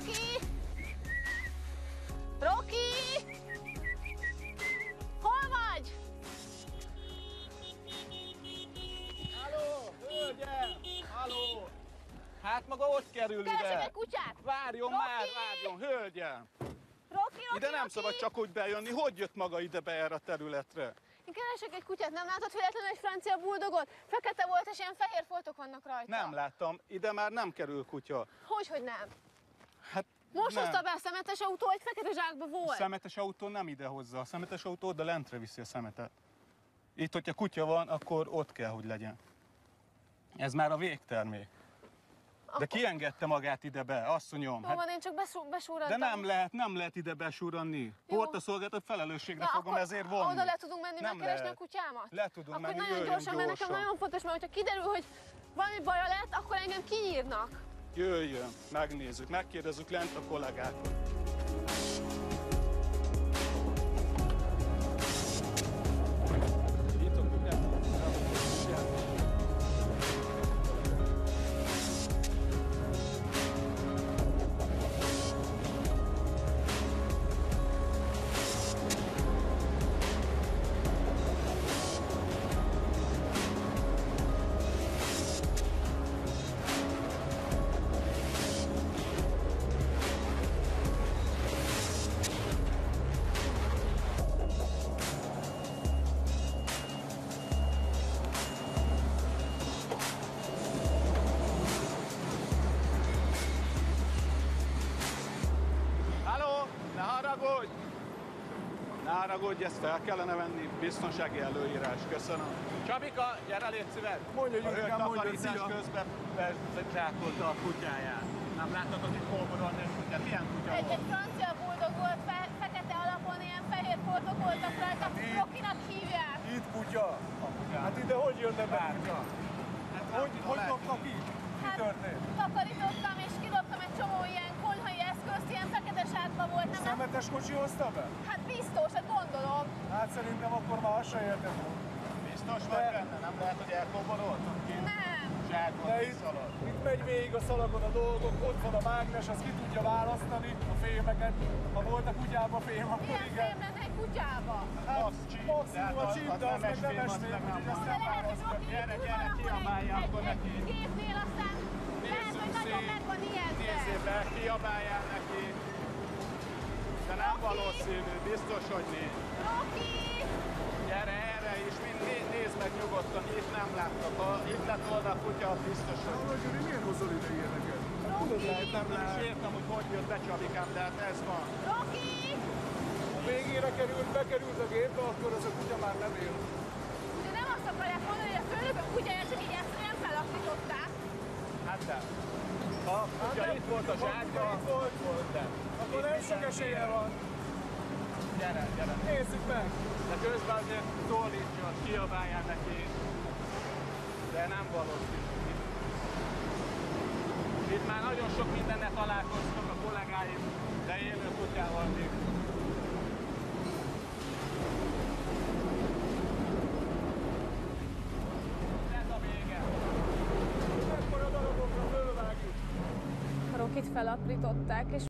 Rocky! Rocky! Hol vagy? Halló, hölgyem! Halló! Hát maga ott kerül Keresek ide! egy kutyát! Várjon Rocky! már, várjon, hölgyem! Rocky! Ide nem Rocky! szabad csak úgy bejönni, hogy jött maga ide be erre a területre? Én keresek egy kutyát, nem látod véletlenül egy francia buldogot? Fekete volt és ilyen fehér foltok vannak rajta. Nem láttam, ide már nem kerül kutya. Hogyhogy nem? Hát Most nem. hozta be a szemetes autó, egy fekete zsákba volt. A szemetes autó nem ide hozza, a szemetes autó oda lentre viszi a szemetet. Itt, hogyha kutya van, akkor ott kell, hogy legyen. Ez már a végtermék. De ki engedte magát ide be, asszonyom? Jó van, én csak besúrrantam. De nem lehet ide besúranni. Portaszolgálatot felelősségre fogom ezért vonni. Oda le tudunk menni Nem megkeresni lehet. a kutyámat? Le tudunk akkor menni, nagyon jöjjön gyorsan, mert nekem nagyon fontos, mert hogyha kiderül, hogy valami baja lett, akkor engem kiírnak. Jöjjön, megnézzük, megkérdezzük lent a kollégákat. Itt a kutyát. Ne haragudj, ezt fel kellene venni, biztonsági előírás, köszönöm. Csabika, gyere, légy szíves! Mondja, hogy a hölgy mondja, takarítás szia. közben zsákolta a kutyáját. Nem láttad, hogy itt kóborolni egy kutyát? Milyen kutya Egy volt? francia buldog volt, fekete alapon ilyen fehér foltok voltak rajta, Rockynak hívják. Itt kutya. Hát ide hogy jönne be kutya? Hogy dobta ki? Mi történt? Takarítottam és kidobtam egy csomó ilyen konyhai eszközt, ilyen fekete zsákba volt, nem? Szemetes kocsi hozta be? Hát biztos, hát gondolom. Hát szerintem akkor már azt se értem. Biztos vagy benne? Nem lehet, hogy elkóboroltam ki? Nem. Zsákot De kiszaladt. itt megy végig a szalagon a dolgok, ott van a mágnes, az ki tudja választani a fémeket. Ha volt a kutyában fém, akkor Milyen igen. fém lenne egy kutyába? Maximum a csíp, de az meg nem esmény, úgyhogy ezt De nem lehet, hogy választja. Rocky Gyere, itt gyere, van, akkor kiabálja akkor egy neki. gépnél, aztán lehet, hogy nagyon meg van ijedve. Nézzél be, kiabáljál neki. De nem valószínű, biztos, hogy nincs. Rocky! Gyere erre is, nézd meg nyugodtan, itt nem láttak. Ha itt lett volna a kutya, biztos, hogy... Hallod, Gyuri, miért hozol ide ilyeneket? Tudod, lehet, nem Nem is lehet. értem, hogy jött be Csabikám, de hát ez van. Rocky! Ha végére bekerült a gépbe, akkor az a kutya már nem él. De nem azt akarják mondani, hogy a főnökök kutyáját csak így egyszerűen felakították. Hát de. Ha a kutya itt volt a zsákba, volt, de. Akkor nem sok esélye van. Gyere, gyere. Nézzük meg. De közben azért szólítson, kiabáljál neki. De nem valószínű. Itt már nagyon sok mindennel találkoztak a kollégáim, de élő kutyával még. Ez a vége. Ekkora darabokra fölvágjuk. Rockit felaprították, és